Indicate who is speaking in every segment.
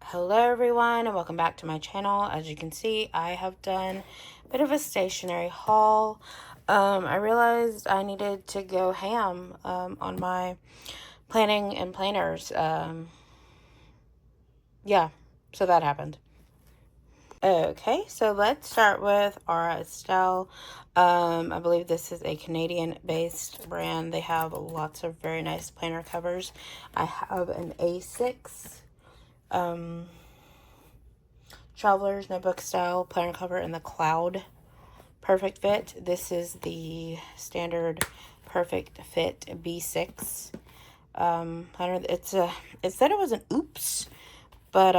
Speaker 1: Hello everyone and welcome back to my channel. As you can see, I have done a bit of a stationery haul. I realized I needed to go ham on my planning and planners. Yeah, so that happened. Okay, so let's start with Aura Estelle. I believe this is a Canadian-based brand. They have lots of very nice planner covers. I have an A6 Traveler's Notebook style planner cover in the Cloud Perfect Fit. This is the standard Perfect Fit B6 planner. It said it was an oops, but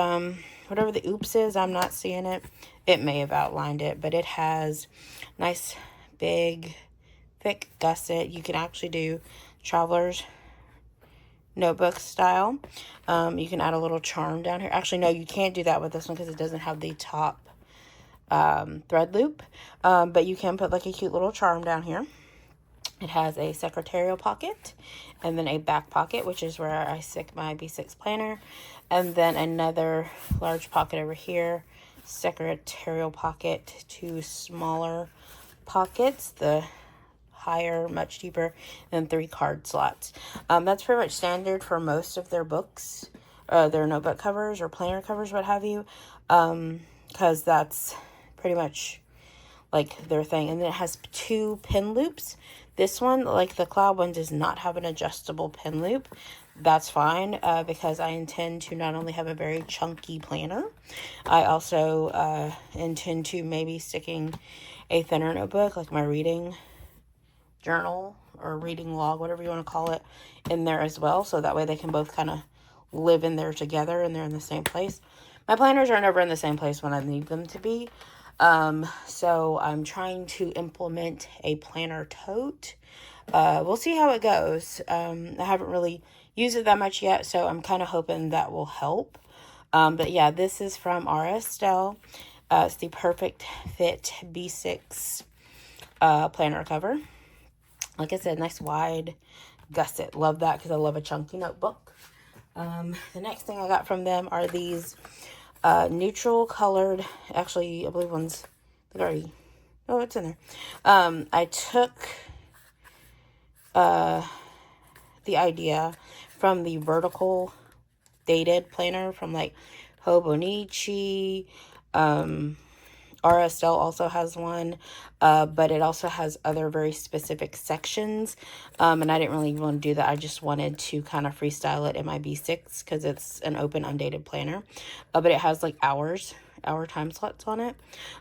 Speaker 1: whatever the oops is, I'm not seeing it. It may have outlined it, but it has nice big thick gusset. You can actually do Traveler's Notebook style. You can add a little charm down here. Actually, no, you can't do that with this one because it doesn't have the top thread loop. But you can put like a cute little charm down here. It has a secretarial pocket and then a back pocket, which is where I stick my B6 planner. And then another large pocket over here, secretarial pocket, two smaller pockets. The higher, much deeper, and 3 card slots. That's pretty much standard for most of their books, their notebook covers or planner covers, what have you, because that's pretty much like their thing. And then it has 2 pin loops. This one, like the Cloud one, does not have an adjustable pin loop. That's fine because I intend to not only have a very chunky planner, I also intend to maybe sticking a thinner notebook, like my reading journal or reading log, whatever you want to call it, in there as well, so that way they can both kind of live in there together and they're in the same place. My planners are never in the same place when I need them to be, so I'm trying to implement a planner tote. We'll see how it goes. I haven't really used it that much yet, so I'm kind of hoping that will help. But yeah, this is from Aura Estelle. It's the Perfect Fit B6 planner cover. Like I said, nice wide gusset. Love that because I love a chunky notebook. The next thing I got from them are these neutral colored, actually I believe one's already, oh, it's in there. I took the idea from the vertical dated planner from like Hobonichi. RSL also has one, but it also has other very specific sections, and I didn't really want to do that. I just wanted to kind of freestyle it in my B6 because it's an open undated planner, but it has like hour time slots on it,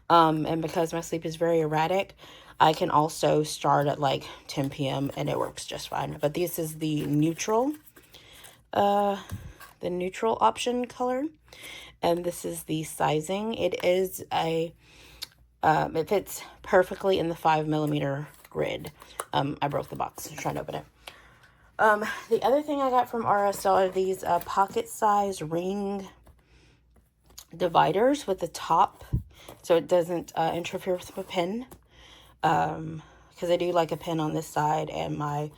Speaker 1: and because my sleep is very erratic, I can also start at like 10 p.m. and it works just fine. But this is the neutral option color, and this is the sizing. It is a it fits perfectly in the 5mm grid. I broke the box trying to open it. The other thing I got from RSL are these pocket size ring dividers with the top, so it doesn't interfere with my pen. Because I do like a pen on this side, and my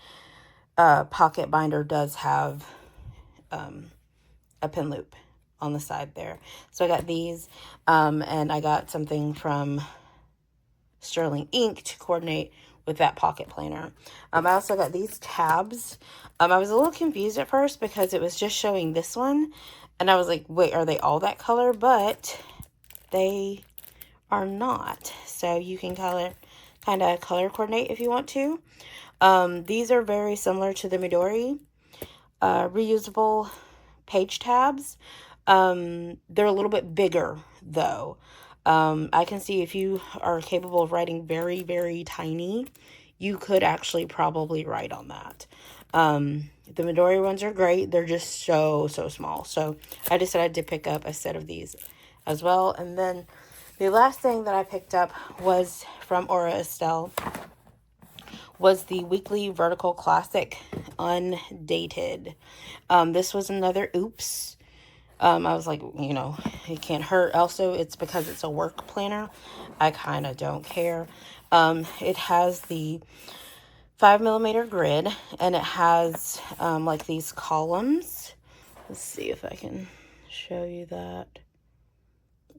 Speaker 1: pocket binder does have a pin loop on the side there. So I got these, and I got something from Sterling Ink to coordinate with that pocket planner. I also got these tabs. I was a little confused at first because it was just showing this one, and I was like, wait, are they all that color? But they are not. So you can kind of color coordinate if you want to. These are very similar to the Midori reusable page tabs. They're a little bit bigger though. I can see if you are capable of writing very, very tiny, you could actually probably write on that. The Midori ones are great. They're just so small. So I decided to pick up a set of these as well. And then the last thing that I picked up was from Aura Estelle, was the Weekly Vertical Classic Undated. This was another oops. I was like, you know, it can't hurt. Also, it's because it's a work planner. I kind of don't care. It has the 5mm grid, and it has like these columns. Let's see if I can show you that.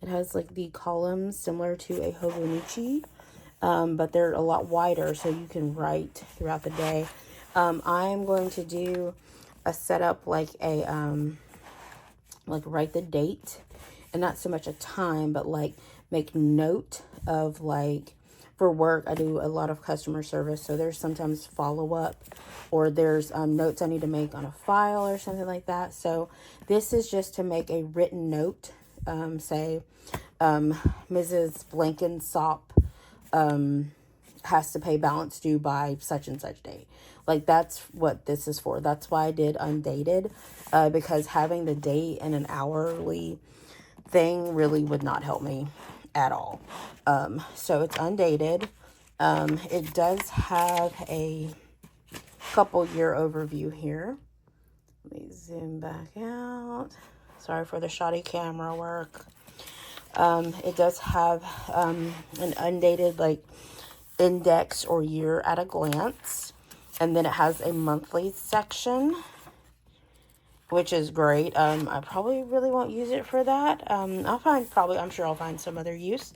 Speaker 1: It has like the columns similar to a Hobonichi, but they're a lot wider, so you can write throughout the day. I'm going to do a setup like a like write the date, and not so much a time, but like make note of, like, for work I do a lot of customer service, so there's sometimes follow-up, or there's notes I need to make on a file or something like that. So this is just to make a written note, say Mrs. Blankensop has to pay balance due by such and such date. Like, that's what this is for. That's why I did undated, because having the date and an hourly thing really would not help me at all. So it's undated. It does have a couple year overview here. Let me zoom back out. Sorry for the shoddy camera work. It does have an undated, like, index or year at a glance. And then it has a monthly section, which is great. I probably really won't use it for that. I'm sure I'll find some other use.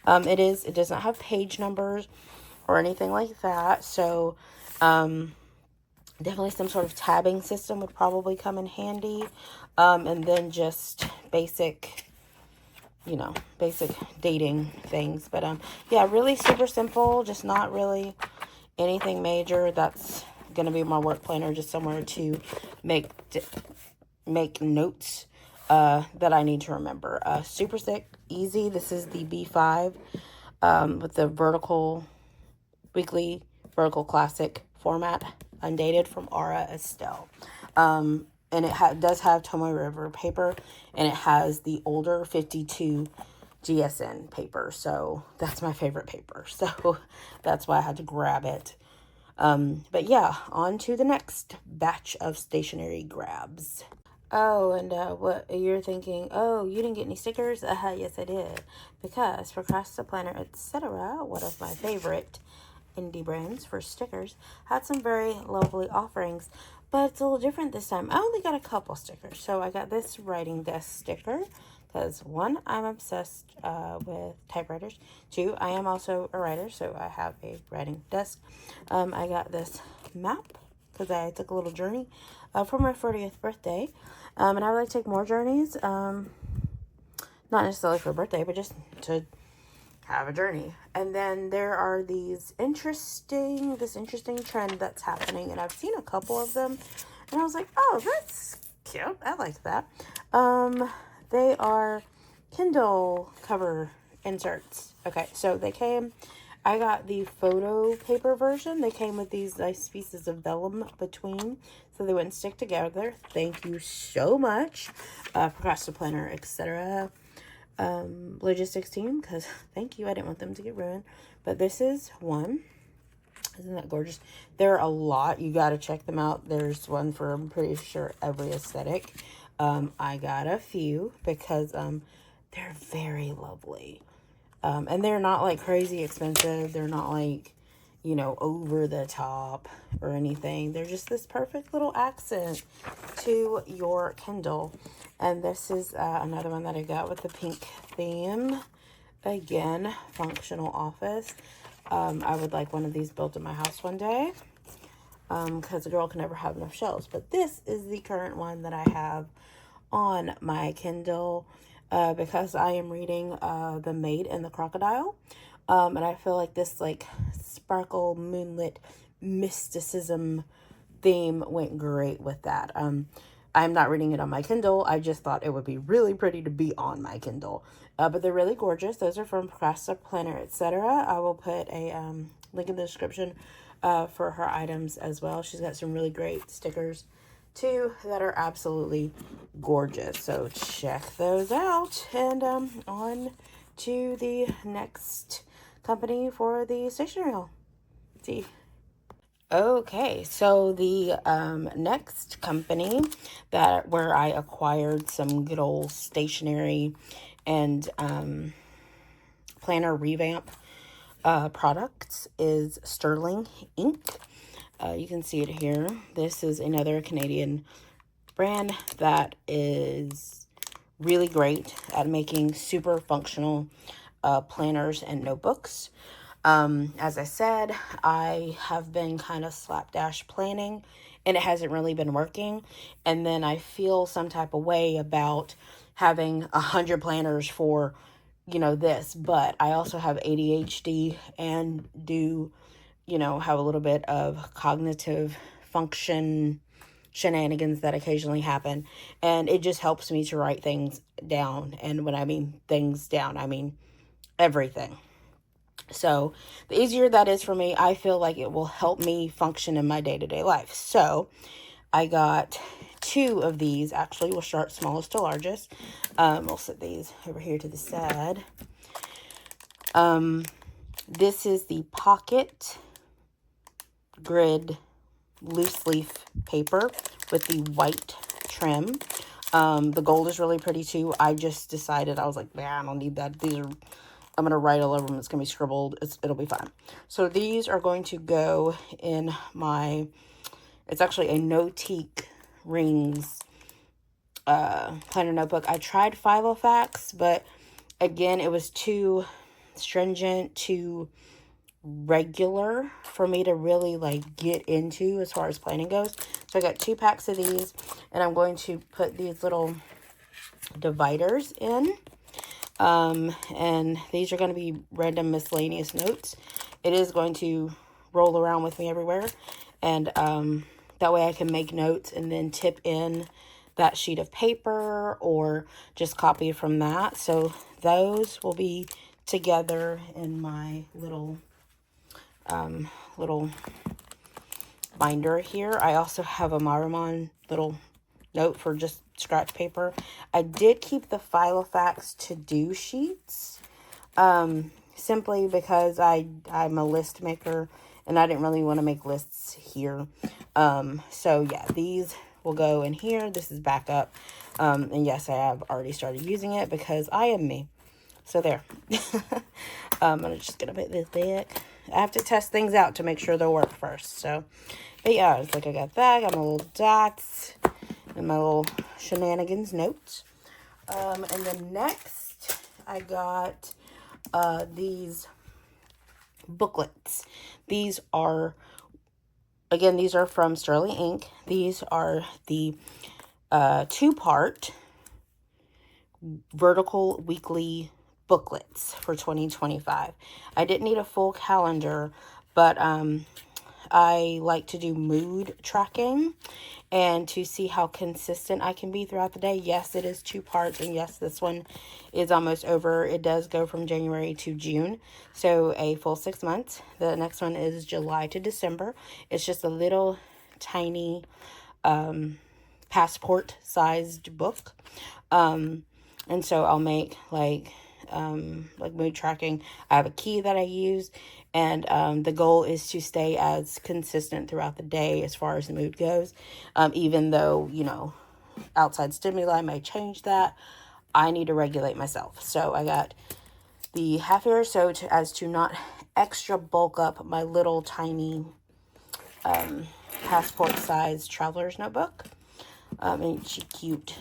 Speaker 1: It does not have page numbers or anything like that. So, definitely some sort of tabbing system would probably come in handy. And then just basic dating things. But, yeah, really super simple, just not really anything major. That's going to be my work planner, just somewhere to make notes that I need to remember. Super easy. This is the B5 with the weekly vertical classic format, undated, from Aura Estelle. And it does have Tomoe River paper, and it has the older 52 GSN paper. So that's my favorite paper. So that's why I had to grab it. But yeah, on to the next batch of stationery grabs. Oh, and what you're thinking, oh, you didn't get any stickers? Yes, I did. Because Planner, etc., one of my favorite indie brands for stickers, had some very lovely offerings. But it's a little different this time. I only got a couple stickers. So I got this writing desk sticker. Because, one, I'm obsessed with typewriters. Two, I am also a writer, so I have a writing desk. I got this map because I took a little journey for my 40th birthday. And I would like to take more journeys. Not necessarily for a birthday, but just to have a journey. And then there are this interesting trend that's happening, and I've seen a couple of them, and I was like, oh, that's cute. I like that. They are Kindle cover inserts. Okay, so I got the photo paper version. They came with these nice pieces of vellum between, so they wouldn't stick together. Thank you so much, Planner, etc. Logistics team, because thank you. I didn't want them to get ruined. But this is one. Isn't that gorgeous? There are a lot. You got to check them out. There's one for, I'm pretty sure, every aesthetic. I got a few because they're very lovely. And they're not like crazy expensive. They're not like, over the top or anything. They're just this perfect little accent to your Kindle. And this is another one that I got with the pink theme. Again, functional office. I would like one of these built in my house one day. Because a girl can never have enough shelves. But this is the current one that I have on my Kindle. Because I am reading The Maid and the Crocodile. And I feel like this like sparkle, moonlit, mysticism theme went great with that. I'm not reading it on my Kindle. I just thought it would be really pretty to be on my Kindle. But they're really gorgeous. Those are from Planner, etc. I will put a link in the description for her items as well. She's got some really great stickers too that are absolutely gorgeous. So check those out. And on to the next company for the Stationery Haul. See. Okay, so the next company where I acquired some good old stationery and planner revamp products is Sterling Ink. You can see it here. This is another Canadian brand that is really great at making super functional planners and notebooks. As I said, I have been kind of slapdash planning and it hasn't really been working. And then I feel some type of way about having 100 planners for, this. But I also have ADHD and do, have a little bit of cognitive function shenanigans that occasionally happen. And it just helps me to write things down. And when I mean things down, I mean everything. So the easier that is for me, I feel like it will help me function in my day-to-day life. So I got 2 of these. Actually, we'll start smallest to largest. We'll set these over here to the side. This is the Pocket Grid loose leaf paper with the white trim. The gold is really pretty too. I just decided, I was like, I don't need that. I'm going to write all over them. It's going to be scribbled. It'll be fine. So these are going to go in it's actually a no-teak rings planner notebook. I tried Filofax, but again, it was too stringent, too regular for me to really get into as far as planning goes. So I got 2 packs of these, and I'm going to put these little dividers in. And these are going to be random miscellaneous notes. It is going to roll around with me everywhere. And that way I can make notes and then tip in that sheet of paper or just copy from that. So those will be together in my little binder here. I also have a Maruman little note for just scratch paper. I did keep the Filofax to-do sheets, simply because I'm a list maker and I didn't really want to make lists here. So yeah, these will go in here. This is backup. And yes, I have already started using it because I am me. So there. I'm just gonna put this back. I have to test things out to make sure they'll work first. So, but yeah, it's like I got that. I got my little dots and my little shenanigans notes. And then next, I got these booklets. These are, again, these are from Sterling Ink. These are the 2-part vertical weekly booklets for 2025. I didn't need a full calendar, but I like to do mood tracking and to see how consistent I can be throughout the day. Yes, it is 2 parts, and yes, this one is almost over. It does go from January to June, so a full 6 months. The next one is July to December. It's just a little tiny passport sized book. And so I'll make like mood tracking. I have a key that I use, and the goal is to stay as consistent throughout the day as far as the mood goes. Even though, outside stimuli may change that, I need to regulate myself. So I got the half year or so as to not extra bulk up my little tiny passport size traveler's notebook. And she's cute.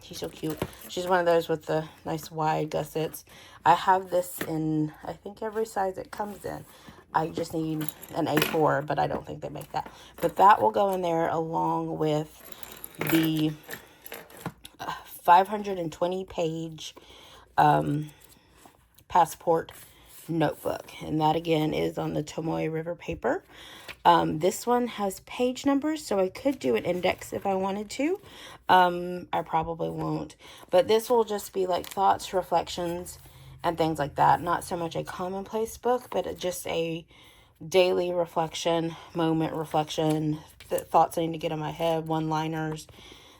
Speaker 1: She's so cute. She's one of those with the nice wide gussets. I have this in, I think, every size it comes in. I just need an A4, but I don't think they make that. But that will go in there along with the 520-page passport notebook. And that, again, is on the Tomoe River paper. This one has page numbers, so I could do an index if I wanted to. I probably won't. But this will just be like thoughts, reflections, and things like that. Not so much a commonplace book, but just a daily reflection, moment reflection, the thoughts I need to get in my head, one-liners,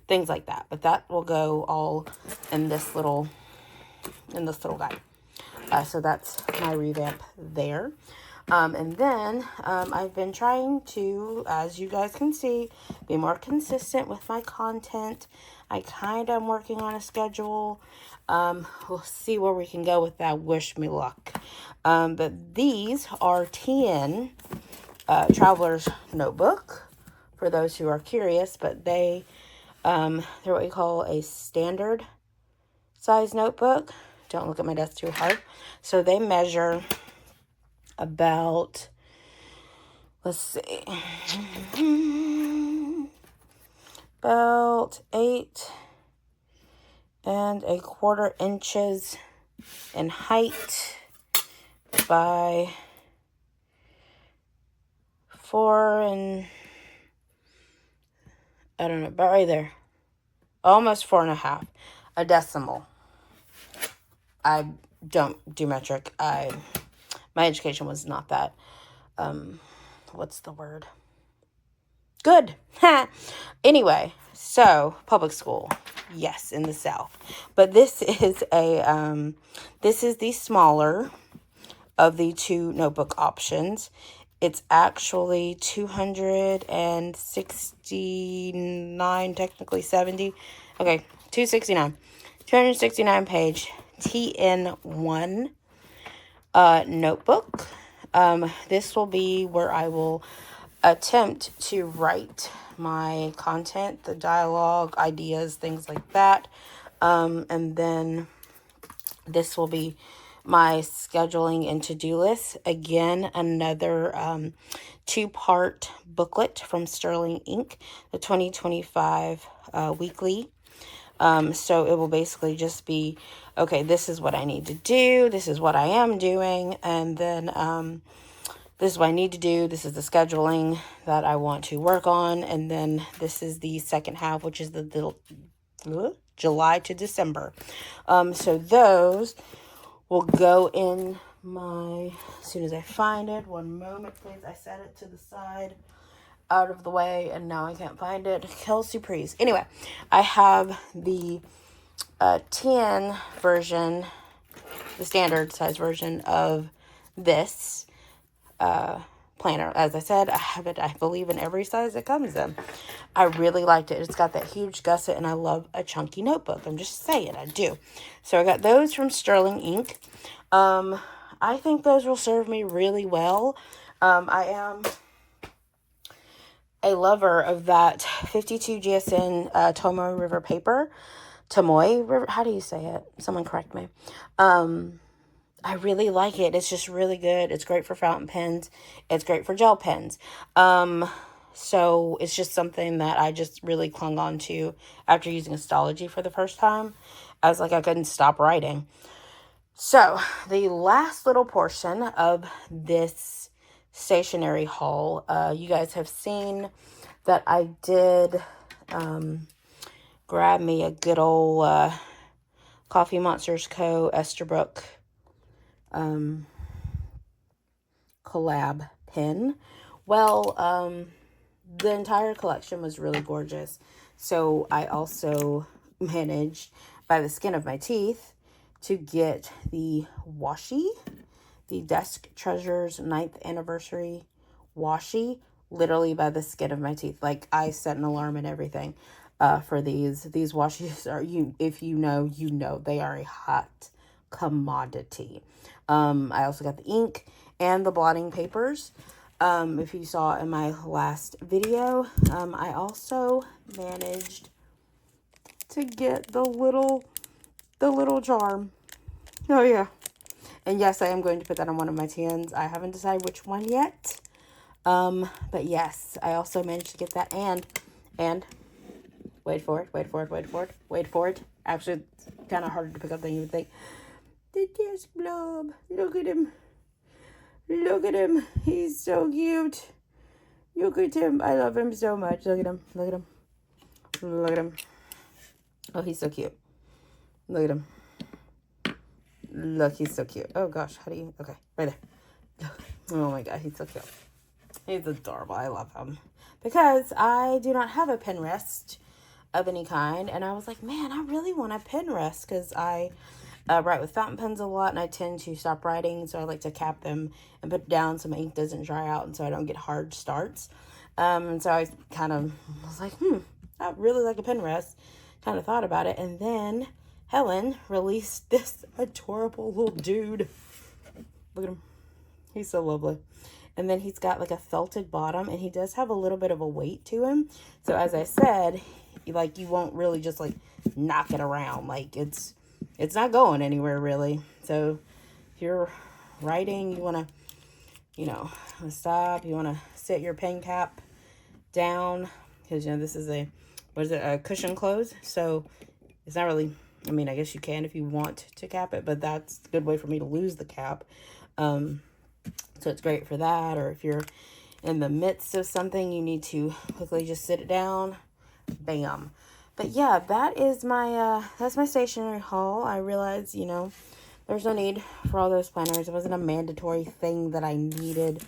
Speaker 1: things like that. But that will go all in this little guide. So that's my revamp there. And then I've been trying to, as you guys can see, be more consistent with my content. I kind of am working on a schedule. We'll see where we can go with that. Wish me luck. But these are TN Traveler's Notebook, for those who are curious. But they're what we call a standard size notebook. Don't look at my desk too hard. So they measure about, let's see, about 8¼ inches in height by 4 and, I don't know, about right there. Almost 4.5. A decimal. I don't do metric. My education was not that, what's the word? Good. Anyway, so public school. Yes, in the South. But this is the smaller of the two notebook options. It's actually 269, technically 70. Okay, 269. 269 page TN1 notebook. This will be where I will attempt to write my content, the dialogue, ideas, things like that. And then this will be my scheduling and to-do list. Again, another 2-part booklet from Sterling Ink, the 2025 weekly. So it will basically just be, okay, this is what I need to do. This is what I am doing. And then this is what I need to do. This is the scheduling that I want to work on. And then this is the second half, which is the July to December. So those will go in my, as soon as I find it. One moment, please. I set it to the side, out of the way, and now I can't find it. Kelsey, please. Anyway, I have the 10 version, the standard size version of this planner. As I said, I have it, I believe, in every size it comes in. I really liked it. It's got that huge gusset, and I love a chunky notebook. I'm just saying, I do. So I got those from Sterling Ink. I think those will serve me really well. I am a lover of that 52 GSN Tomoe River paper. Tomoe River, how do you say it? Someone correct me. I really like it. It's just really good. It's great for fountain pens. It's great for gel pens. So it's just something that I just really clung on to after using Astrology for the first time. I was like, I couldn't stop writing. So the last little portion of this stationery haul, you guys have seen that I did grab me a good old Coffee Monsters Co. Esterbrook collab pen. Well, the entire collection was really gorgeous. So I also managed, by the skin of my teeth, to get the washi, the Desk Treasures 9th anniversary washi, literally by the skin of my teeth. Like, I set an alarm and everything for these. These washes are, if you know, you know, they are a hot commodity. I also got the ink and the blotting papers. If you saw in my last video, I also managed to get the little charm. Oh yeah. And yes, I am going to put that on one of my tins. I haven't decided which one yet. But yes, I also managed to get that, and wait for it. Actually, it's kind of harder to pick up than you would think. The desk blob. Look at him. He's so cute. Look at him. I love him so much. Look at him. Oh, he's so cute. Look at him. Look, he's so cute. Oh gosh, how do you, okay, right there. Oh my god, he's so cute. He's adorable. I love him. Because I do not have a pen rest of any kind, and I was like, man, I really want a pen rest, because I write with fountain pens a lot, and I tend to stop writing, so I like to cap them and put it down so my ink doesn't dry out, and so I don't get hard starts. And so I kind of was like, I really like a pen rest. Kind of thought about it, and then Helen released this adorable little dude. Look at him. He's so lovely. And then he's got like a felted bottom, and he does have a little bit of a weight to him. So as I said, like, you won't really just like knock it around. Like, it's it's not going anywhere really. So if you're writing, you want to, you know, stop, you want to sit your pen cap down, because, you know, this is a, what is it, a cushion close. So it's not really, I mean, I guess you can if you want to cap it, but that's a good way for me to lose the cap. So it's great for that. Or if you're in the midst of something, you need to quickly just sit it down, bam. But yeah, that is my, that's my stationery haul. I realized, you know, there's no need for all those planners. It wasn't a mandatory thing that I needed,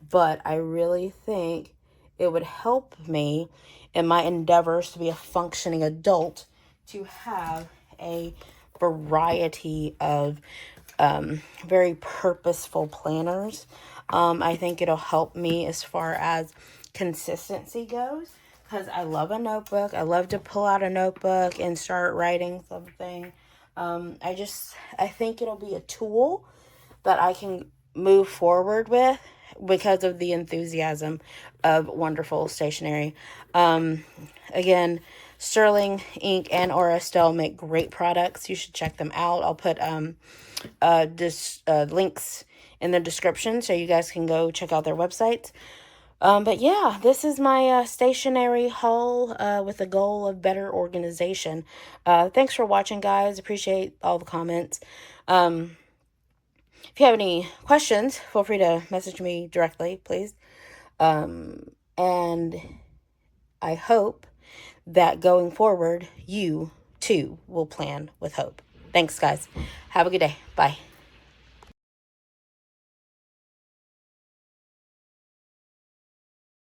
Speaker 1: but I really think it would help me in my endeavors to be a functioning adult to have a variety of very purposeful planners. I think it'll help me as far as consistency goes, because I love a notebook. I love to pull out a notebook and start writing something. I think it'll be a tool that I can move forward with because of the enthusiasm of wonderful stationery. Again, Sterling Ink and Aura make great products. You should check them out. I'll put links in the description so you guys can go check out their websites. But yeah, this is my stationery haul with the goal of better organization. Thanks for watching, guys. Appreciate all the comments. If you have any questions, feel free to message me directly, please. And I hope that going forward, you too will plan with hope. Thanks, guys. Have a good day. Bye.